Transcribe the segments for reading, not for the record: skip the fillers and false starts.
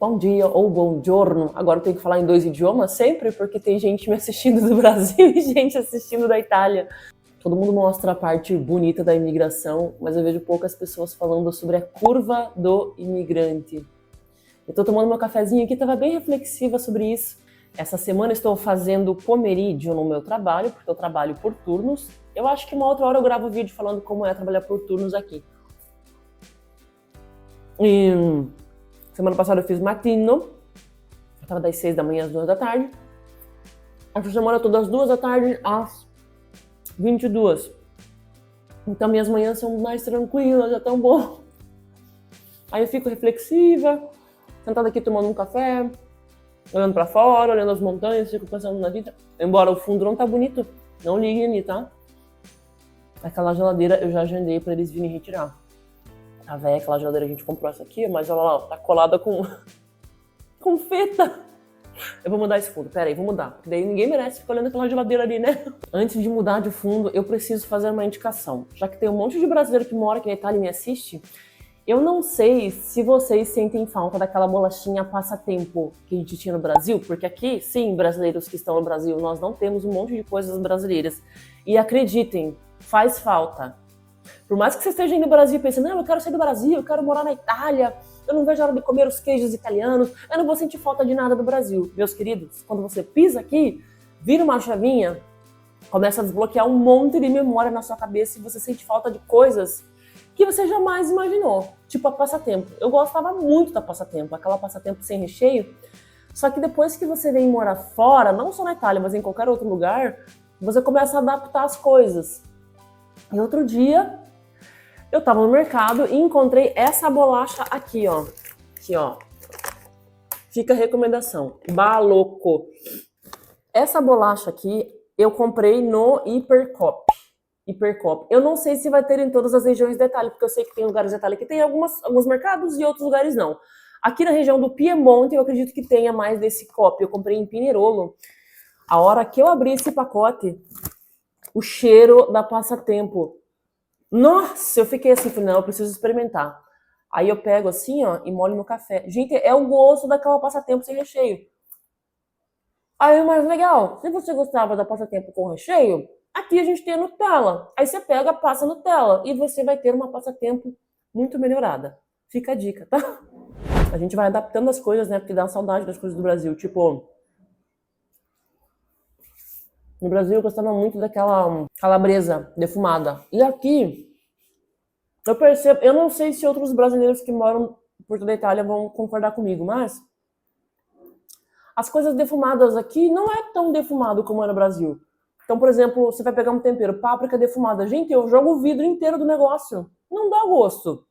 bom dia ou bom giorno. Agora eu tenho que falar em 2 idiomas sempre, porque tem gente me assistindo do Brasil e gente assistindo da Itália. Todo mundo mostra a parte bonita da imigração, mas eu vejo poucas pessoas falando sobre a curva do imigrante. Eu tô tomando meu cafezinho aqui, tava bem reflexiva sobre isso. Essa semana estou fazendo pomerídio no meu trabalho, porque eu trabalho por turnos. Eu acho que uma outra hora eu gravo um vídeo falando como é trabalhar por turnos aqui. E semana passada eu fiz matino, eu tava das 6 da manhã às 2 da tarde. Essa semana eu tô das 2 da tarde às 22. Então minhas manhãs são mais tranquilas, é tão bom. Aí eu fico reflexiva, sentada aqui tomando um café, olhando pra fora, olhando as montanhas, fico pensando na vida. Embora o fundo não tá bonito, não liguem ali, tá? Aquela geladeira eu já agendei pra eles virem retirar. A véia, aquela geladeira a gente comprou essa aqui, mas ela lá, tá colada com feta. Eu vou mudar esse fundo, pera aí, vou mudar. Porque daí ninguém merece ficar olhando aquela geladeira ali, né? Antes de mudar de fundo, eu preciso fazer uma indicação. Já que tem um monte de brasileiro que mora aqui na Itália e me assiste, eu não sei se vocês sentem falta daquela bolachinha passatempo que a gente tinha no Brasil, porque aqui, sim, brasileiros que estão no Brasil, nós não temos um monte de coisas brasileiras. E acreditem, faz falta. Por mais que você esteja indo no Brasil pensando, não, eu quero sair do Brasil, eu quero morar na Itália, eu não vejo a hora de comer os queijos italianos, eu não vou sentir falta de nada do Brasil. Meus queridos, quando você pisa aqui, vira uma chavinha, começa a desbloquear um monte de memória na sua cabeça e você sente falta de coisas que você jamais imaginou, tipo a passatempo. Eu gostava muito da passatempo, aquela passatempo sem recheio, só que depois que você vem morar fora, não só na Itália, mas em qualquer outro lugar, você começa a adaptar as coisas. E outro dia, eu tava no mercado e encontrei essa bolacha aqui, ó. Aqui, ó. Fica a recomendação. Balocco. Essa bolacha aqui, eu comprei no Hipercop. Eu não sei se vai ter em todas as regiões da Itália, porque eu sei que tem lugares da Itália que tem alguns mercados e outros lugares não. Aqui na região do Piemonte, eu acredito que tenha mais desse Coop. Eu comprei em Pinerolo. A hora que eu abri esse pacote, o cheiro da passatempo. Nossa, eu fiquei assim, falei, não, eu preciso experimentar. Aí eu pego assim, ó, e molho no café. Gente, é o gosto daquela passatempo sem recheio. Aí o mais legal, se você gostava da passatempo com recheio, aqui a gente tem a Nutella. Aí você pega, passa a Nutella e você vai ter uma passatempo muito melhorada. Fica a dica, tá? A gente vai adaptando as coisas, né, porque dá saudade das coisas do Brasil. Tipo, no Brasil eu gostava muito daquela calabresa defumada. E aqui, eu percebo, eu não sei se outros brasileiros que moram por toda a Itália vão concordar comigo, mas as coisas defumadas aqui não é tão defumado como é no Brasil. Então, por exemplo, você vai pegar um tempero, páprica defumada. Gente, eu jogo o vidro inteiro do negócio. Não dá gosto.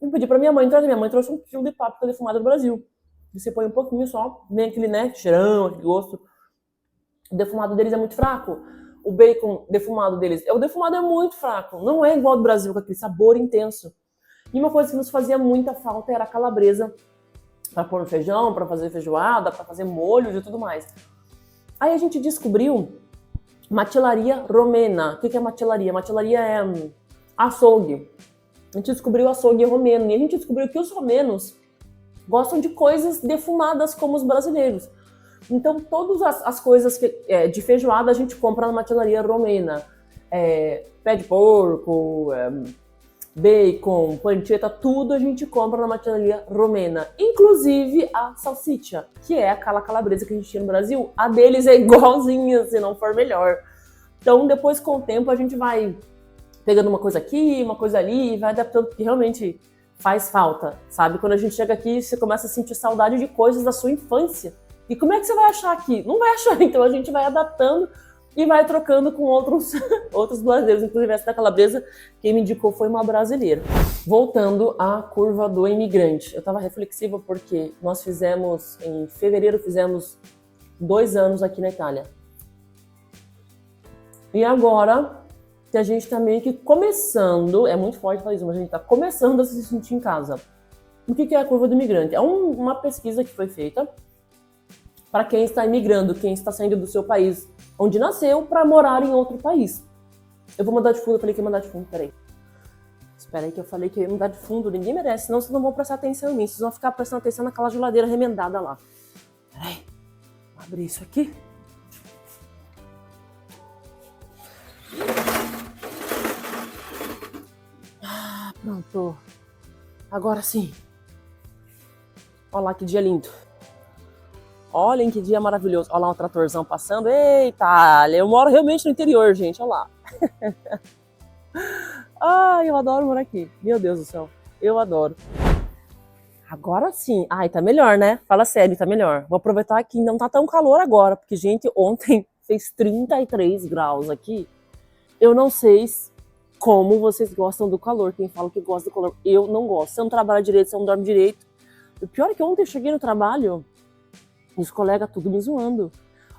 Eu pedi pra minha mãe trazer. Minha mãe trouxe 1 quilo de páprica defumada do Brasil. E você põe um pouquinho só, vem aquele, né, cheirão, aquele gosto. O defumado deles é muito fraco. O bacon defumado deles, o defumado é muito fraco. Não é igual ao do Brasil, com aquele sabor intenso. E uma coisa que nos fazia muita falta era a calabresa. Pra pôr no feijão, pra fazer feijoada, pra fazer molhos e tudo mais. Aí a gente descobriu macellaria romena. O que é macellaria? Macellaria é açougue. A gente descobriu o açougue romeno. E a gente descobriu que os romenos gostam de coisas defumadas como os brasileiros. Então, todas as coisas de feijoada a gente compra na macellaria romena. Pé de porco, bacon, pancetta, tudo a gente compra na macellaria romena. Inclusive a salsicha, que é aquela calabresa que a gente tinha no Brasil. A deles é igualzinha, se não for melhor. Então, depois, com o tempo, a gente vai pegando uma coisa aqui, uma coisa ali, e vai adaptando, porque realmente faz falta, sabe? Quando a gente chega aqui, você começa a sentir saudade de coisas da sua infância. E como é que você vai achar aqui? Não vai achar, então a gente vai adaptando e vai trocando com outros brasileiros. Inclusive essa da calabresa, quem me indicou foi uma brasileira. Voltando à curva do imigrante. Eu estava reflexiva porque nós fizemos, em fevereiro, 2 anos aqui na Itália. E agora que a gente está meio que começando, é muito forte falar isso, mas a gente está começando a se sentir em casa. O que é a curva do imigrante? É uma pesquisa que foi feita para quem está imigrando, quem está saindo do seu país, onde nasceu, para morar em outro país. Eu vou mudar de fundo, eu falei que ia mudar de fundo, peraí. Espera aí que eu falei que eu ia mudar de fundo, ninguém merece, senão vocês não vão prestar atenção em mim, vocês vão ficar prestando atenção naquela geladeira remendada lá. Peraí, vou abrir isso aqui. Ah, pronto. Agora sim. Olha lá que dia lindo. Olhem que dia maravilhoso. Olha lá um tratorzão passando. Eita, eu moro realmente no interior, gente, olha lá. Ai, eu adoro morar aqui. Meu Deus do céu, eu adoro. Agora sim. Ai, tá melhor, né? Fala sério, tá melhor. Vou aproveitar que não tá tão calor agora, porque, gente, ontem fez 33 graus aqui. Eu não sei como vocês gostam do calor. Quem fala que gosta do calor, eu não gosto. Você não trabalha direito, você não dorme direito. O pior é que ontem eu cheguei no trabalho, os colegas tudo me zoando.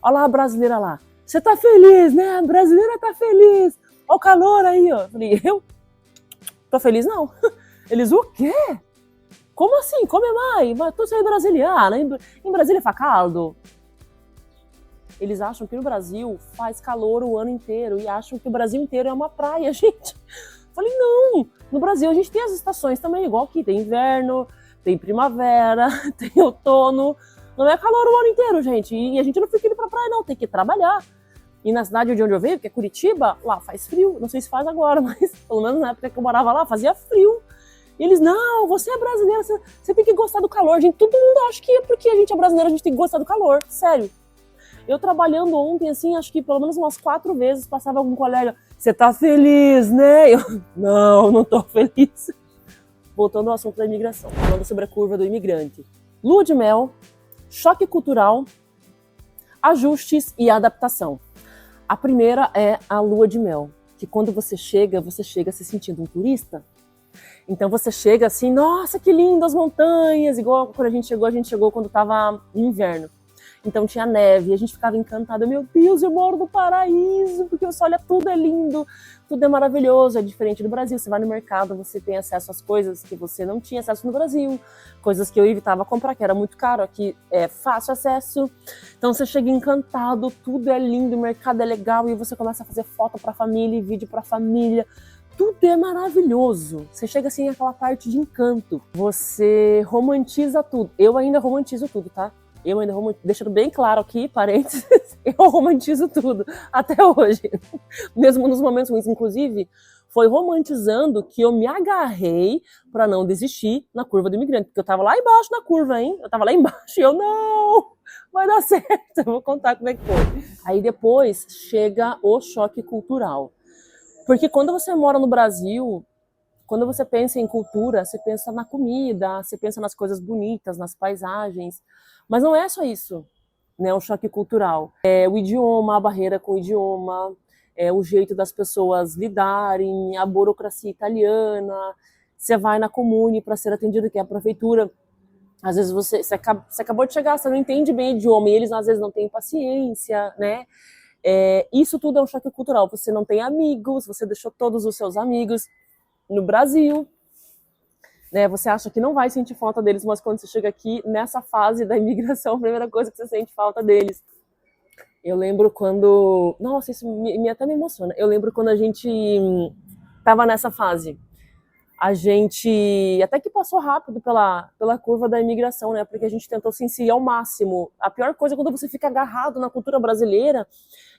Olha lá a brasileira lá. Você tá feliz, né? A brasileira tá feliz. Olha o calor aí, ó. Falei, eu? Tô feliz não. Eles, o quê? Como assim? Come mais. Mas tu é brasiliana. Em Brasília faz caldo. Eles acham que no Brasil faz calor o ano inteiro e acham que o Brasil inteiro é uma praia, gente. Falei, não. No Brasil a gente tem as estações também, igual aqui. Tem inverno, tem primavera, tem outono. Não é calor o ano inteiro, gente. E a gente não fica indo pra praia, não. Tem que trabalhar. E na cidade de onde eu venho, que é Curitiba, lá faz frio. Não sei se faz agora, mas pelo menos na época que eu morava lá, fazia frio. E eles, não, você é brasileira, você tem que gostar do calor. Gente, todo mundo acha que é porque a gente é brasileira, a gente tem que gostar do calor. Sério. Eu trabalhando ontem, assim, acho que pelo menos umas 4 vezes passava algum colega, você tá feliz, né? Eu, não tô feliz. Voltando ao assunto da imigração, falando sobre a curva do imigrante. Lua de mel, choque cultural, ajustes e adaptação. A primeira é a lua de mel, que quando você chega se sentindo um turista. Então você chega assim, nossa, que lindo as montanhas, igual quando a gente chegou quando estava inverno. Então tinha neve, e a gente ficava encantada, meu Deus, eu moro no paraíso, porque você olha, tudo é lindo, tudo é maravilhoso, é diferente do Brasil. Você vai no mercado, você tem acesso às coisas que você não tinha acesso no Brasil, coisas que eu evitava comprar, que era muito caro, aqui é fácil acesso. Então você chega encantado, tudo é lindo, o mercado é legal, e você começa a fazer foto para a família e vídeo para a família. Tudo é maravilhoso. Você chega assim àquela parte de encanto. Você romantiza tudo. Eu ainda romantizo tudo, tá? Eu ainda deixando bem claro aqui, parênteses, eu romantizo tudo, até hoje. Mesmo nos momentos ruins, inclusive, foi romantizando que eu me agarrei para não desistir na curva do imigrante, porque eu tava lá embaixo na curva, hein? Eu tava lá embaixo e eu, não, vai dar certo, eu vou contar como é que foi. Aí depois chega o choque cultural. Porque quando você mora no Brasil, quando você pensa em cultura, você pensa na comida, você pensa nas coisas bonitas, nas paisagens. Mas não é só isso, né? O choque cultural. É o idioma, a barreira com o idioma, é o jeito das pessoas lidarem, a burocracia italiana. Você vai na comune para ser atendido, que é a prefeitura. Às vezes você acabou de chegar, você não entende bem o idioma, e eles às vezes não têm paciência, né? Isso tudo é um choque cultural. Você não tem amigos, você deixou todos os seus amigos no Brasil, né? Você acha que não vai sentir falta deles, mas quando você chega aqui, nessa fase da imigração, a primeira coisa que você sente falta deles. Eu lembro quando... Nossa, isso até me emociona. Eu lembro quando a gente tava nessa fase. A gente até que passou rápido pela curva da imigração, né? Porque a gente tentou se inserir ao máximo. A pior coisa é quando você fica agarrado na cultura brasileira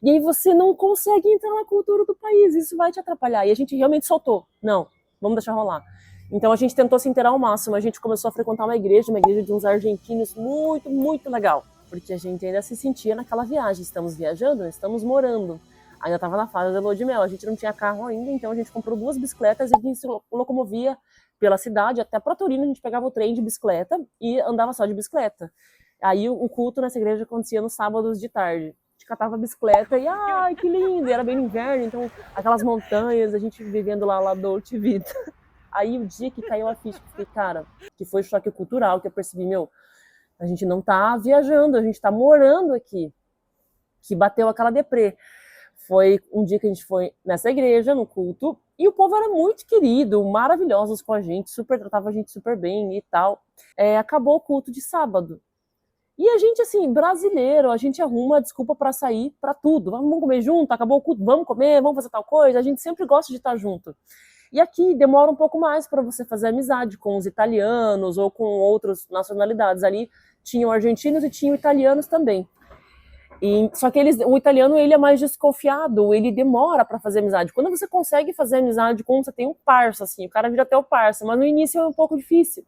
e aí você não consegue entrar na cultura do país. Isso vai te atrapalhar. E a gente realmente soltou. Não, vamos deixar rolar. Então a gente tentou se inteirar ao máximo. A gente começou a frequentar uma igreja de uns argentinos muito, muito legal. Porque a gente ainda se sentia naquela viagem. Estamos viajando, estamos morando. Ainda estava na fase da lua de mel, a gente não tinha carro ainda, então a gente comprou 2 bicicletas e a gente se locomovia pela cidade, até para Torino a gente pegava o trem de bicicleta e andava só de bicicleta. Aí o culto nessa igreja acontecia nos sábados de tarde. A gente catava a bicicleta e, ai, que lindo! E era bem no inverno, então aquelas montanhas, a gente vivendo lá Dolce Vita. Aí o dia que caiu a ficha, eu fiquei, cara, que foi choque cultural, que eu percebi, a gente não tá viajando, a gente tá morando aqui. Que bateu aquela deprê. Foi um dia que a gente foi nessa igreja, no culto, e o povo era muito querido, maravilhosos com a gente, tratava a gente super bem e tal. Acabou o culto de sábado. E a gente, assim, brasileiro, a gente arruma desculpa para sair para tudo. Vamos comer junto, acabou o culto, vamos comer, vamos fazer tal coisa. A gente sempre gosta de estar junto. E aqui demora um pouco mais para você fazer amizade com os italianos ou com outras nacionalidades. Ali tinham argentinos e tinham italianos também. Só que o italiano ele é mais desconfiado, ele demora para fazer amizade. Quando você consegue fazer amizade com você tem um parça, assim, o cara vira até o parça, mas no início é um pouco difícil.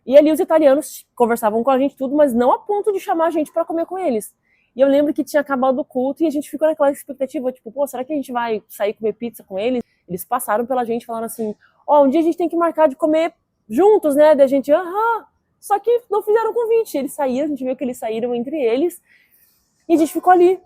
E ali os italianos conversavam com a gente tudo, mas não a ponto de chamar a gente para comer com eles. E eu lembro que tinha acabado o culto e a gente ficou naquela expectativa, tipo, pô, será que a gente vai sair comer pizza com eles? Eles passaram pela gente, falaram assim, ó, um dia a gente tem que marcar de comer juntos, né? Daí a gente, aham. Só que não fizeram convite. Eles saíram, a gente viu que eles saíram entre eles e a gente ficou ali.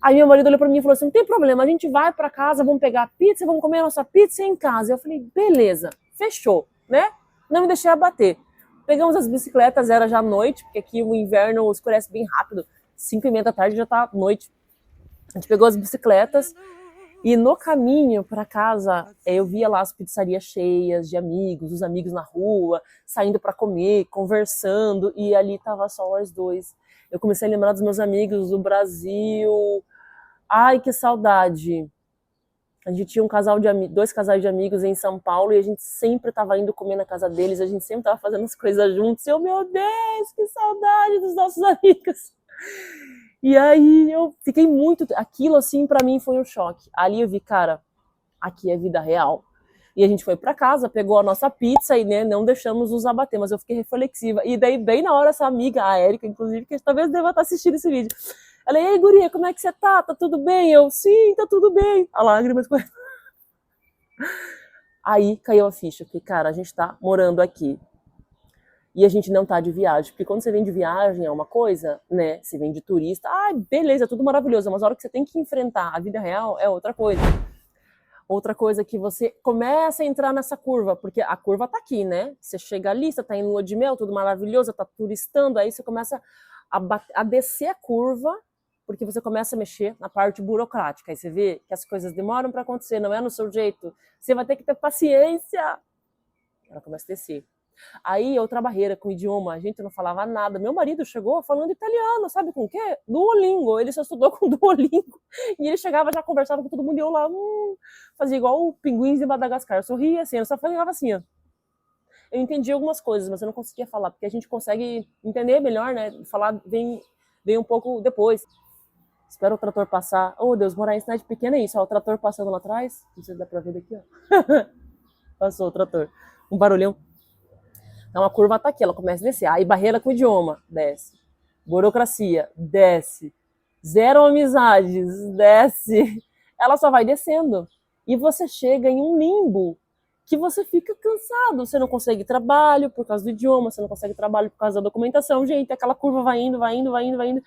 Aí meu marido olhou pra mim e falou assim, não tem problema, a gente vai pra casa, vamos pegar a pizza, vamos comer a nossa pizza em casa. Eu falei, beleza, fechou, né? Não me deixei abater. Pegamos as bicicletas, era já noite, porque aqui o inverno escurece bem rápido. 5h30 da tarde já tá noite. A gente pegou as bicicletas e no caminho para casa eu via lá as pizzarias cheias de amigos, os amigos na rua, saindo para comer, conversando, e ali tava só nós dois. Eu comecei a lembrar dos meus amigos do Brasil. Ai, que saudade. A gente tinha dois casais de amigos em São Paulo e a gente sempre estava indo comer na casa deles, a gente sempre estava fazendo as coisas juntos. E eu, meu Deus, que saudade dos nossos amigos. E aí eu fiquei muito... Aquilo, assim, pra mim foi um choque. Ali eu vi, cara, aqui é vida real. E a gente foi pra casa, pegou a nossa pizza e, né, não deixamos nos abater, mas eu fiquei reflexiva. E daí, bem na hora, essa amiga, a Érica, inclusive, que talvez deva estar assistindo esse vídeo. Ela, ei, guria, como é que você tá? Tá tudo bem? Eu, sim, tá tudo bem. A lágrima escorreu. Aí caiu a ficha, porque, cara, a gente tá morando aqui. E a gente não tá de viagem, porque quando você vem de viagem é uma coisa, né? Você vem de turista, beleza, tudo maravilhoso, mas a hora que você tem que enfrentar a vida real é outra coisa. Outra coisa que você começa a entrar nessa curva, porque a curva tá aqui, né? Você chega ali, você tá em lua de mel, tudo maravilhoso, tá turistando, aí você começa a descer a curva, porque você começa a mexer na parte burocrática, aí você vê que as coisas demoram para acontecer, não é no seu jeito, você vai ter que ter paciência. Ela começa a descer. Aí, outra barreira com o idioma, a gente não falava nada. Meu marido chegou falando italiano, sabe com o quê? Duolingo. Ele só estudou com Duolingo. E ele chegava, já conversava com todo mundo e eu lá, fazia igual o pinguins de Madagascar. Eu sorria assim, eu só falava assim, ó. Eu entendi algumas coisas, mas eu não conseguia falar, porque a gente consegue entender melhor, né? Falar vem um pouco depois. Espera o trator passar. Oh, Deus, morar em cidade pequena é isso, ó. O trator passando lá atrás. Não sei se dá pra ver daqui, ó. Passou o trator. Um barulhão. Então a curva tá aqui, ela começa a descer. Aí barreira com o idioma, desce. Burocracia, desce. Zero amizades, desce. Ela só vai descendo. E você chega em um limbo que você fica cansado. Você não consegue trabalho por causa do idioma, você não consegue trabalho por causa da documentação. Gente, aquela curva vai indo, vai indo, vai indo, vai indo.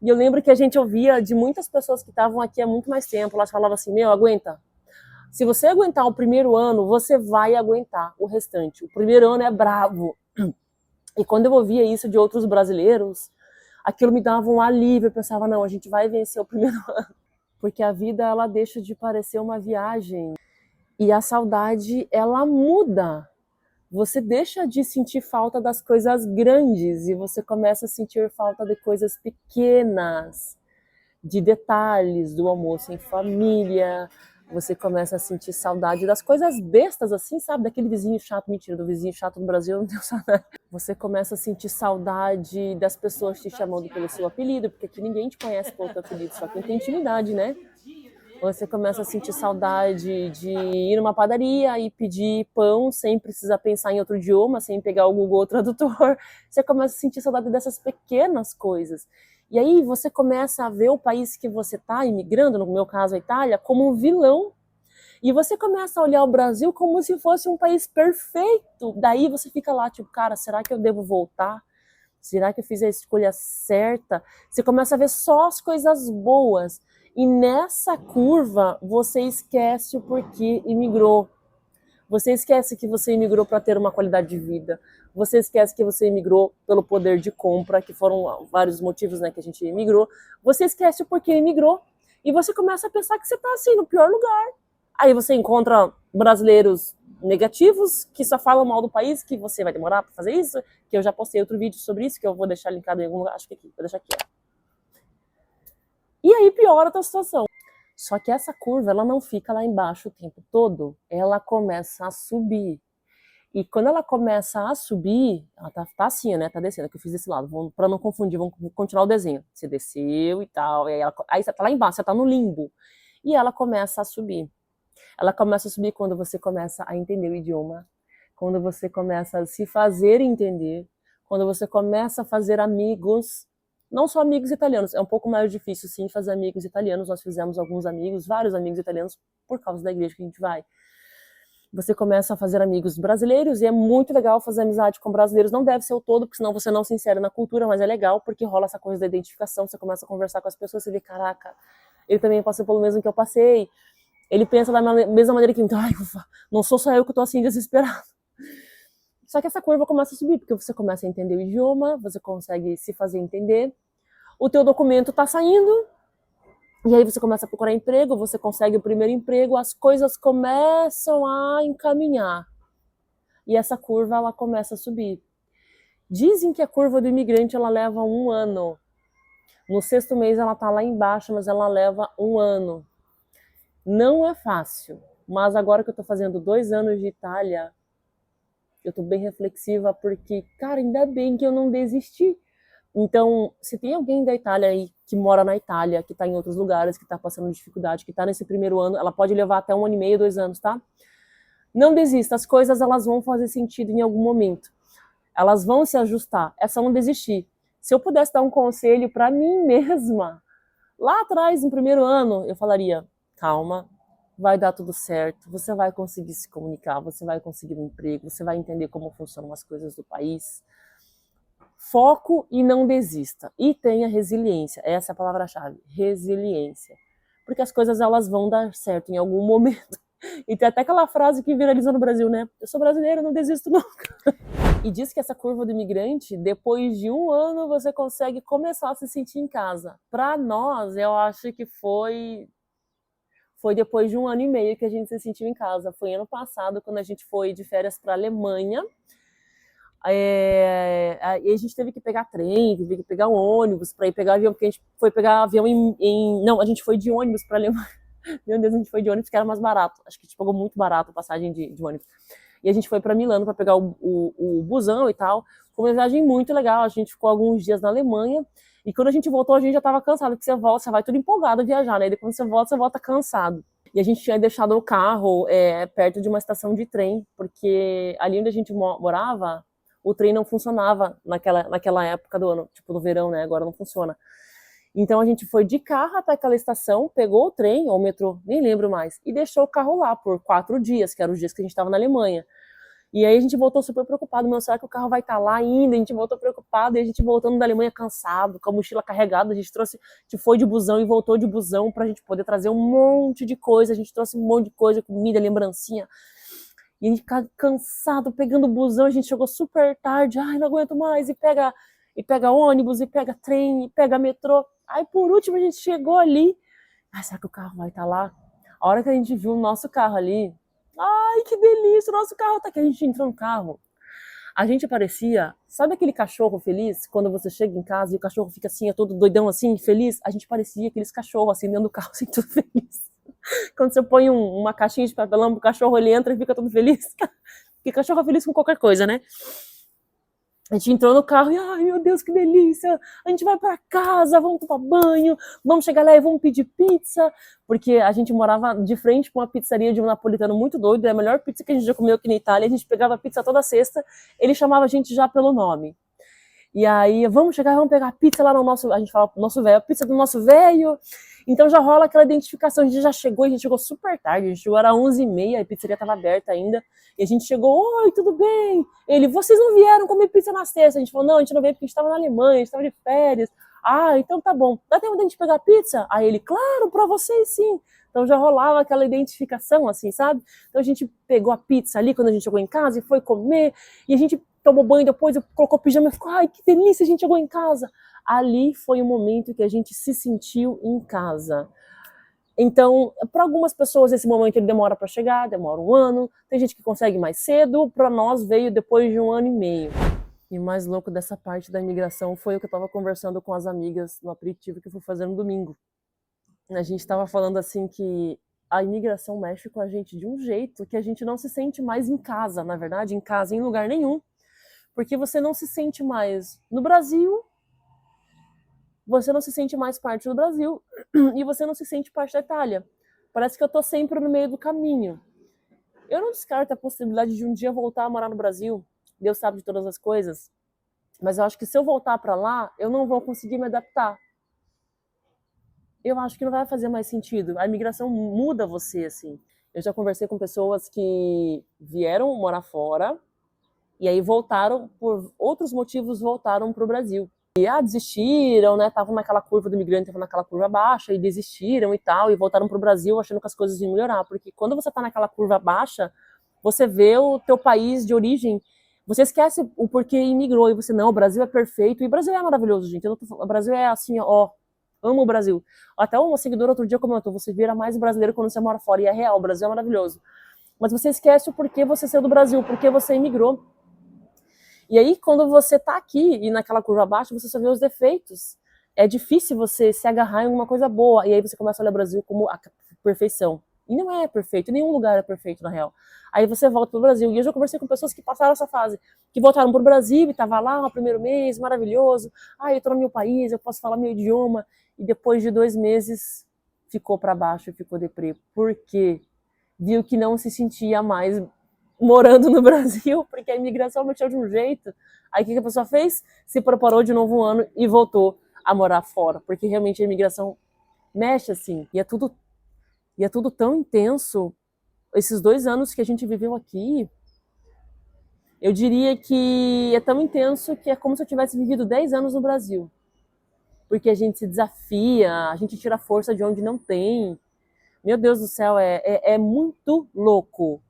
E eu lembro que a gente ouvia de muitas pessoas que estavam aqui há muito mais tempo. Elas falavam assim, meu, aguenta. Se você aguentar o primeiro ano, você vai aguentar o restante. O primeiro ano é bravo. E quando eu ouvia isso de outros brasileiros, aquilo me dava um alívio. Eu pensava, não, a gente vai vencer o primeiro ano. Porque a vida, ela deixa de parecer uma viagem. E a saudade, ela muda. Você deixa de sentir falta das coisas grandes e você começa a sentir falta de coisas pequenas, de detalhes, do almoço em família. Você começa a sentir saudade das coisas bestas, assim, sabe? Daquele vizinho chato, mentira, do vizinho chato no Brasil, não tenho saudade. Você começa a sentir saudade das pessoas te chamando pelo seu apelido, porque aqui ninguém te conhece pelo teu apelido, só quem tem intimidade, né? Você começa a sentir saudade de ir numa padaria e pedir pão sem precisar pensar em outro idioma, sem pegar o Google Tradutor. Você começa a sentir saudade dessas pequenas coisas. E aí você começa a ver o país que você está imigrando, no meu caso a Itália, como um vilão. E você começa a olhar o Brasil como se fosse um país perfeito. Daí você fica lá, tipo, cara, será que eu devo voltar? Será que eu fiz a escolha certa? Você começa a ver só as coisas boas. E nessa curva, você esquece o porquê imigrou. Você esquece que você imigrou para ter uma qualidade de vida. Você esquece que você imigrou pelo poder de compra, que foram vários motivos, né, que a gente imigrou. Você esquece o porquê imigrou. E você começa a pensar que você está assim, no pior lugar. Aí você encontra brasileiros negativos que só falam mal do país, que você vai demorar para fazer isso, que eu já postei outro vídeo sobre isso, que eu vou deixar linkado em algum lugar, acho que aqui, vou deixar aqui, ó. E aí piora a tua situação. Só que essa curva, ela não fica lá embaixo o tempo todo, ela começa a subir. E quando ela começa a subir, ela tá assim, né? Tá descendo, que eu fiz desse lado. Para não confundir, vamos continuar o desenho. Você desceu e tal, aí você tá lá embaixo, você tá no limbo. E ela começa a subir. Ela começa a subir quando você começa a entender o idioma, quando você começa a se fazer entender, quando você começa a fazer amigos, não só amigos italianos, é um pouco mais difícil sim fazer amigos italianos, nós fizemos alguns amigos, vários amigos italianos por causa da igreja que a gente vai. Você começa a fazer amigos brasileiros e é muito legal fazer amizade com brasileiros, não deve ser o todo, porque senão você não se insere na cultura, mas é legal porque rola essa coisa da identificação, você começa a conversar com as pessoas, você vê, caraca, ele também passou pelo mesmo que eu passei, ele pensa da mesma maneira que eu, então, ai, ufa, não sou só eu que tô assim desesperado. Só que essa curva começa a subir, porque você começa a entender o idioma, você consegue se fazer entender, o teu documento tá saindo, e aí você começa a procurar emprego, você consegue o primeiro emprego, as coisas começam a encaminhar. E essa curva, ela começa a subir. Dizem que a curva do imigrante, ela leva 1 ano. No 6º mês, ela tá lá embaixo, mas ela leva 1 ano. Não é fácil. Mas agora que eu tô fazendo 2 anos de Itália, eu tô bem reflexiva, porque, cara, ainda bem que eu não desisti. Então, se tem alguém da Itália aí, que mora na Itália, que tá em outros lugares, que tá passando dificuldade, que tá nesse primeiro ano, ela pode levar até 1 ano e meio, 2 anos, tá? Não desista, as coisas elas vão fazer sentido em algum momento. Elas vão se ajustar, é só não desistir. Se eu pudesse dar um conselho para mim mesma, lá atrás, no primeiro ano, eu falaria, calma, vai dar tudo certo, você vai conseguir se comunicar, você vai conseguir um emprego, você vai entender como funcionam as coisas do país. Foco e não desista. E tenha resiliência, essa é a palavra-chave, resiliência. Porque as coisas elas vão dar certo em algum momento. E tem até aquela frase que viralizou no Brasil, né? Eu sou brasileiro, não desisto nunca. E diz que essa curva do imigrante, depois de 1 ano, você consegue começar a se sentir em casa. Para nós, eu acho que foi depois de 1 ano e meio que a gente se sentiu em casa. Foi ano passado, quando a gente foi de férias para a Alemanha. E a gente teve que pegar trem, teve que pegar um ônibus para ir pegar avião, porque a gente foi pegar avião Não, a gente foi de ônibus para a Alemanha. Meu Deus, a gente foi de ônibus que era mais barato. Acho que a gente pagou muito barato a passagem de ônibus. E a gente foi para Milano para pegar o busão e tal. Foi uma viagem muito legal. A gente ficou alguns dias na Alemanha. E quando a gente voltou, a gente já estava cansado, porque você volta, você vai tudo empolgado a viajar, né? E quando você volta cansado. E a gente tinha deixado o carro perto de uma estação de trem, porque ali onde a gente morava, o trem não funcionava naquela época do ano, tipo no verão, né? Agora não funciona. Então a gente foi de carro até aquela estação, pegou o trem ou o metrô, nem lembro mais, e deixou o carro lá por 4 dias, que eram os dias que a gente estava na Alemanha. E aí a gente voltou super preocupado, meu, será que o carro vai estar lá ainda? A gente voltou preocupado, e a gente voltando da Alemanha cansado, com a mochila carregada, a gente foi de busão e voltou de busão pra gente poder trazer um monte de coisa, a gente trouxe um monte de coisa, comida, lembrancinha. E a gente fica cansado, pegando o busão, a gente chegou super tarde, ai, não aguento mais, e pega ônibus, e pega trem, e pega metrô. Aí por último a gente chegou ali, será que o carro vai estar lá? A hora que a gente viu o nosso carro ali, ai, que delícia, o nosso carro tá aqui. A gente entrou no carro, a gente parecia, sabe aquele cachorro feliz? Quando você chega em casa e o cachorro fica assim, todo doidão assim, feliz? A gente parecia aqueles cachorros assim, dentro do carro, assim, tudo feliz. Quando você põe uma caixinha de papelão pro cachorro, ele entra e fica todo feliz. Porque cachorro é feliz com qualquer coisa, né? A gente entrou no carro e, ai meu Deus, que delícia, a gente vai pra casa, vamos tomar banho, vamos chegar lá e vamos pedir pizza, porque a gente morava de frente com uma pizzaria de um napolitano muito doido, é a melhor pizza que a gente já comeu aqui na Itália, a gente pegava pizza toda sexta, ele chamava a gente já pelo nome. E aí, vamos chegar, vamos pegar a pizza lá no nosso, a gente fala pro nosso velho, a pizza do nosso velho. Então já rola aquela identificação, a gente chegou super tarde, a gente chegou, era 11h30, a pizzaria estava aberta ainda. E a gente chegou, oi, tudo bem? Ele, vocês não vieram comer pizza na sexta? A gente falou, não, a gente não veio porque a gente estava na Alemanha, a gente estava de férias. Ah, então tá bom. Dá tempo da gente pegar pizza? Aí ele, claro, pra vocês sim. Então já rolava aquela identificação, assim, sabe? Então a gente pegou a pizza ali quando a gente chegou em casa e foi comer. E a gente tomou banho depois, colocou pijama e ficou, ai, que delícia, a gente chegou em casa. Ali foi o momento que a gente se sentiu em casa. Então, para algumas pessoas esse momento ele demora para chegar, demora 1 ano. Tem gente que consegue mais cedo, para nós veio depois de 1 ano e meio. E o mais louco dessa parte da imigração foi o que eu estava conversando com as amigas no aperitivo que eu fui fazer no domingo. A gente estava falando assim que a imigração mexe com a gente de um jeito que a gente não se sente mais em casa, na verdade, em casa em lugar nenhum, porque você não se sente mais no Brasil, você não se sente mais parte do Brasil e você não se sente parte da Itália. Parece que eu tô sempre no meio do caminho. Eu não descarto a possibilidade de um dia voltar a morar no Brasil. Deus sabe de todas as coisas. Mas eu acho que se eu voltar para lá, eu não vou conseguir me adaptar. Eu acho que não vai fazer mais sentido. A imigração muda você, assim. Eu já conversei com pessoas que vieram morar fora e aí voltaram, por outros motivos, voltaram para o Brasil. E desistiram, né? Estavam naquela curva do imigrante, estavam naquela curva baixa e desistiram e tal, e voltaram para o Brasil achando que as coisas iam melhorar. Porque quando você está naquela curva baixa, você vê o teu país de origem, você esquece o porquê imigrou e você, não, o Brasil é perfeito, e o Brasil é maravilhoso, gente. O Brasil é assim, ó, amo o Brasil. Até uma seguidora outro dia comentou, você vira mais brasileiro quando você mora fora, e é real, o Brasil é maravilhoso. Mas você esquece o porquê você saiu do Brasil, porquê você imigrou. E aí, quando você tá aqui e naquela curva baixa, você só vê os defeitos. É difícil você se agarrar em alguma coisa boa. E aí você começa a olhar o Brasil como a perfeição. E não é perfeito, nenhum lugar é perfeito, na real. Aí você volta pro Brasil. E eu já conversei com pessoas que passaram essa fase, que voltaram pro Brasil e tava lá no primeiro mês, maravilhoso. Eu tô no meu país, eu posso falar meu idioma. E depois de 2 meses, ficou para baixo, ficou deprê. Por quê? Viu que não se sentia mais morando no Brasil, porque a imigração mexeu de um jeito. Aí o que a pessoa fez? Se preparou de novo um ano e voltou a morar fora, porque realmente a imigração mexe assim, e é tudo tão intenso. Esses 2 anos que a gente viveu aqui, eu diria que é tão intenso que é como se eu tivesse vivido 10 anos no Brasil. Porque a gente se desafia, a gente tira força de onde não tem. Meu Deus do céu, é muito louco.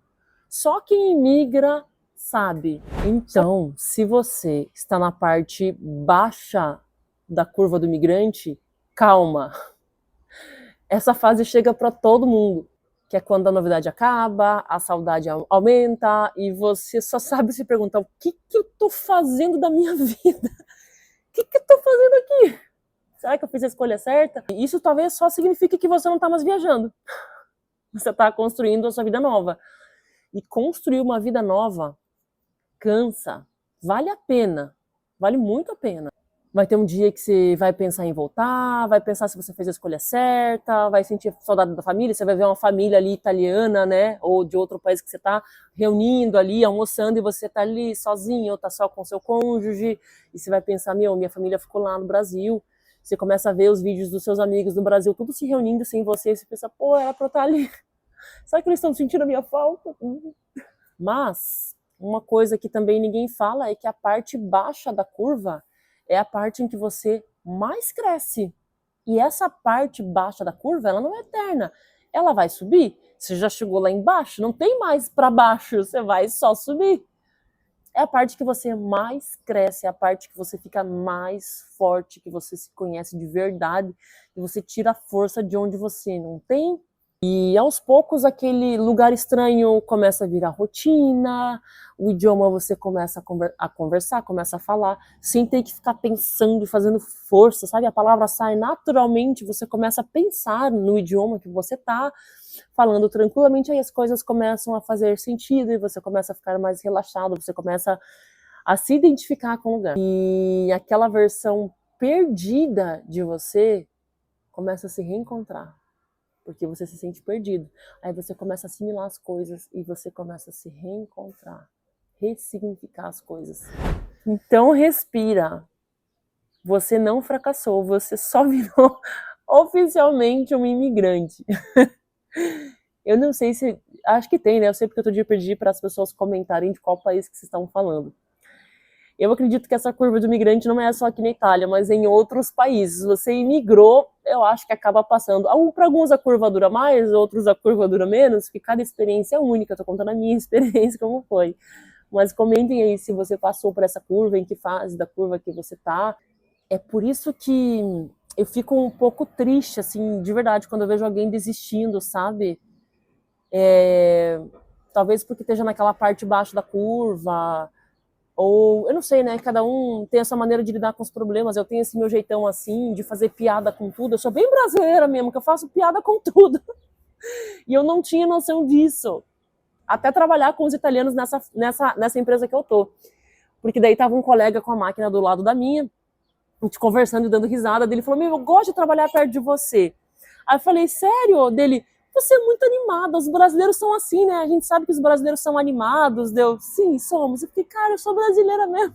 Só quem imigra sabe. Então, se você está na parte baixa da curva do migrante, calma. Essa fase chega para todo mundo, que é quando a novidade acaba, a saudade aumenta e você só sabe se perguntar o que eu tô fazendo da minha vida? O que eu tô fazendo aqui? Será que eu fiz a escolha certa? Isso talvez só signifique que você não tá mais viajando. Você tá construindo a sua vida nova. E construir uma vida nova cansa. Vale a pena. Vale muito a pena. Vai ter um dia que você vai pensar em voltar, vai pensar se você fez a escolha certa, vai sentir saudade da família, você vai ver uma família ali italiana, né, ou de outro país que você tá reunindo ali, almoçando, e você tá ali sozinho, ou tá só com seu cônjuge, e você vai pensar, minha família ficou lá no Brasil. Você começa a ver os vídeos dos seus amigos no Brasil, tudo se reunindo sem você, e você pensa, pô, era pra eu estar ali. Será que eles estão sentindo a minha falta? Mas uma coisa que também ninguém fala é que a parte baixa da curva é a parte em que você mais cresce. E essa parte baixa da curva, ela não é eterna. Ela vai subir. Você já chegou lá embaixo, não tem mais para baixo, você vai só subir. É a parte que você mais cresce, é a parte que você fica mais forte, que você se conhece de verdade, e você tira a força de onde você não tem. E aos poucos aquele lugar estranho começa a virar rotina, o idioma você começa a conversar, começa a falar, sem ter que ficar pensando e fazendo força, sabe? A palavra sai naturalmente, você começa a pensar no idioma que você tá falando tranquilamente, aí as coisas começam a fazer sentido e você começa a ficar mais relaxado, você começa a se identificar com o lugar. E aquela versão perdida de você começa a se reencontrar. Porque você se sente perdido. Aí você começa a assimilar as coisas e você começa a se reencontrar, ressignificar as coisas. Então respira. Você não fracassou, você só virou oficialmente um imigrante. Eu não sei se... Acho que tem, né? Eu sei porque outro dia eu pedi para as pessoas comentarem de qual país que vocês estão falando. Eu acredito que essa curva do imigrante não é só aqui na Itália, mas em outros países. Você imigrou, eu acho que acaba passando. Para alguns a curva dura mais, outros a curva dura menos, porque cada experiência é única. Estou contando a minha experiência como foi. Mas comentem aí se você passou por essa curva, em que fase da curva que você tá. É por isso que eu fico um pouco triste, assim, de verdade, quando eu vejo alguém desistindo, sabe? Talvez porque esteja naquela parte baixa da curva, Ou, eu não sei, né? Cada um tem essa maneira de lidar com os problemas. Eu tenho esse meu jeitão assim, de fazer piada com tudo. Eu sou bem brasileira mesmo, que eu faço piada com tudo. E eu não tinha noção disso. Até trabalhar com os italianos nessa empresa que eu tô. Porque daí tava um colega com a máquina do lado da minha, a gente conversando e dando risada. Ele falou, meu, eu gosto de trabalhar perto de você. Aí eu falei, sério? Dele, você é muito animada, os brasileiros são assim, né? A gente sabe que os brasileiros são animados. Deu, sim, somos. Eu fiquei, cara, eu sou brasileira mesmo.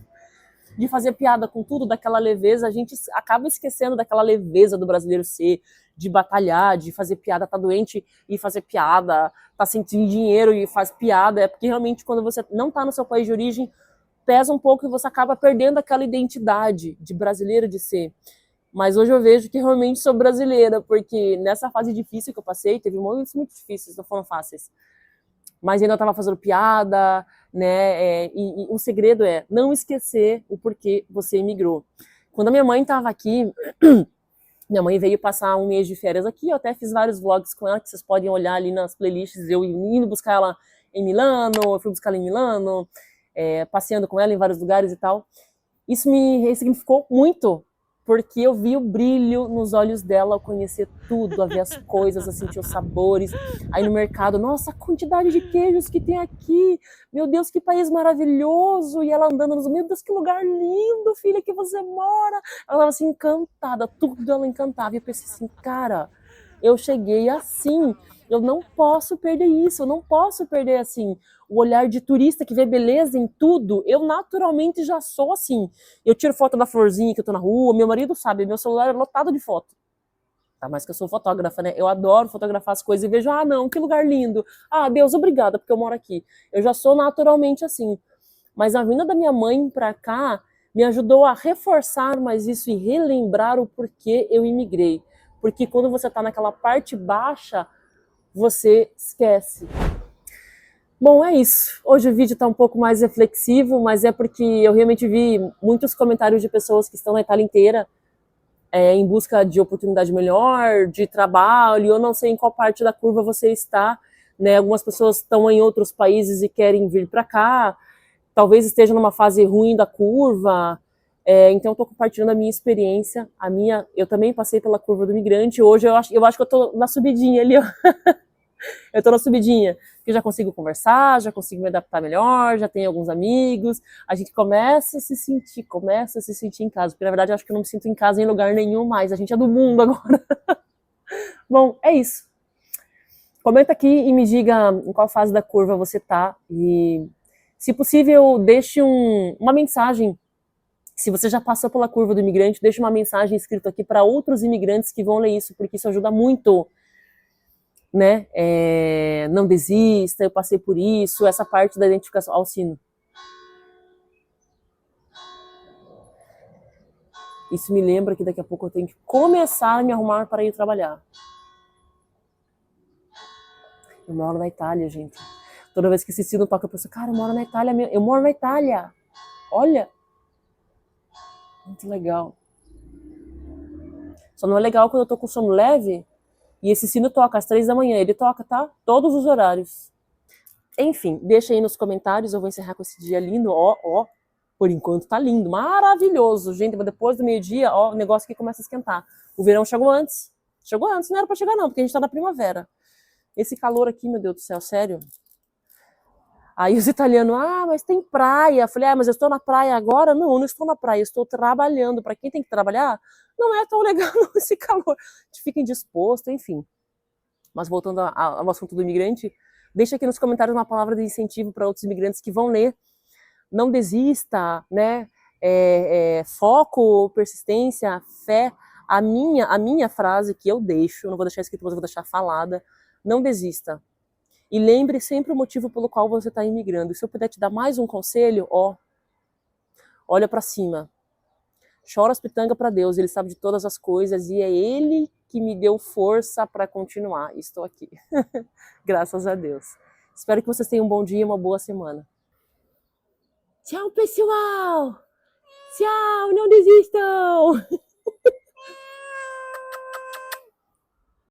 De fazer piada com tudo, daquela leveza, a gente acaba esquecendo daquela leveza do brasileiro ser, de batalhar, de fazer piada, tá doente e fazer piada, tá sentindo dinheiro e faz piada. É porque realmente quando você não tá no seu país de origem, pesa um pouco e você acaba perdendo aquela identidade de brasileiro de ser. Mas hoje eu vejo que realmente sou brasileira, porque nessa fase difícil que eu passei, teve momentos muito difíceis, não foram fáceis. Mas ainda estava fazendo piada, né? E o segredo é não esquecer o porquê você emigrou. Quando a minha mãe estava aqui, minha mãe veio passar um mês de férias aqui, eu até fiz vários vlogs com ela, que vocês podem olhar ali nas playlists, eu indo buscar ela em Milano, eu fui buscar ela em Milano, passeando com ela em vários lugares e tal. Isso me ressignificou muito, porque eu vi o brilho nos olhos dela ao conhecer tudo, a ver as coisas, a sentir os sabores. Aí no mercado, nossa, a quantidade de queijos que tem aqui, meu Deus, que país maravilhoso. E ela andando nos, meu Deus, que lugar lindo, filha, que você mora. Ela estava assim, encantada, tudo ela encantava. E eu pensei assim, cara, eu cheguei assim, eu não posso perder isso, eu não posso perder assim o olhar de turista que vê beleza em tudo. Eu naturalmente já sou assim. Eu tiro foto da florzinha que eu tô na rua, meu marido sabe, meu celular é lotado de foto. Tá, mas que eu sou fotógrafa, né? Eu adoro fotografar as coisas e vejo, ah, não, que lugar lindo. Ah, Deus, obrigada, porque eu moro aqui. Eu já sou naturalmente assim. Mas a vinda da minha mãe pra cá me ajudou a reforçar mais isso e relembrar o porquê eu imigrei. Porque quando você tá naquela parte baixa, você esquece. Bom, é isso. Hoje o vídeo está um pouco mais reflexivo, mas é porque eu realmente vi muitos comentários de pessoas que estão na Itália inteira em busca de oportunidade melhor, de trabalho. Eu não sei em qual parte da curva você está, né? Algumas pessoas estão em outros países e querem vir para cá, talvez esteja numa fase ruim da curva. Então, estou compartilhando a minha experiência. Eu também passei pela curva do migrante. Hoje eu acho que eu estou na subidinha ali, ó. Eu tô na subidinha, porque já consigo conversar, já consigo me adaptar melhor, já tenho alguns amigos, a gente começa a se sentir em casa, porque na verdade eu acho que eu não me sinto em casa em lugar nenhum mais, a gente é do mundo agora. Bom, é isso. Comenta aqui e me diga em qual fase da curva você tá e, se possível, deixe uma mensagem. Se você já passou pela curva do imigrante, deixe uma mensagem escrita aqui para outros imigrantes que vão ler isso, porque isso ajuda muito, né? Não desista, eu passei por isso, essa parte da identificação. Ao sino. Isso me lembra que daqui a pouco eu tenho que começar a me arrumar para ir trabalhar. Eu moro na Itália, gente. Toda vez que esse sino toca, eu penso, cara, eu moro na Itália mesmo. Eu moro na Itália. Olha. Muito legal. Só não é legal quando eu tô com sono leve e esse sino toca às 3 da manhã. Ele toca, tá? Todos os horários. Enfim, deixa aí nos comentários. Eu vou encerrar com esse dia lindo. Ó. Por enquanto tá lindo, maravilhoso, gente, mas depois do meio-dia, ó, o negócio aqui começa a esquentar. O verão chegou antes, não era pra chegar não, porque a gente tá na primavera. Esse calor aqui, meu Deus do céu, sério. Aí os italianos, mas tem praia. Eu falei, mas eu estou na praia agora? Não, eu não estou na praia, eu estou trabalhando. Pra quem tem que trabalhar, não é tão legal esse calor. A gente fica indisposto, enfim. Mas voltando ao assunto do imigrante, deixa aqui nos comentários uma palavra de incentivo para outros imigrantes que vão ler. Não desista, né? Foco, persistência, fé. A minha frase que eu deixo, não vou deixar escrito, mas eu vou deixar falada, não desista. E lembre sempre o motivo pelo qual você está imigrando. E se eu puder te dar mais um conselho, olha para cima. Chora as pitangas para Deus, Ele sabe de todas as coisas e é Ele que me deu força para continuar. Estou aqui. Graças a Deus. Espero que vocês tenham um bom dia e uma boa semana. Tchau, pessoal! Tchau, não desistam!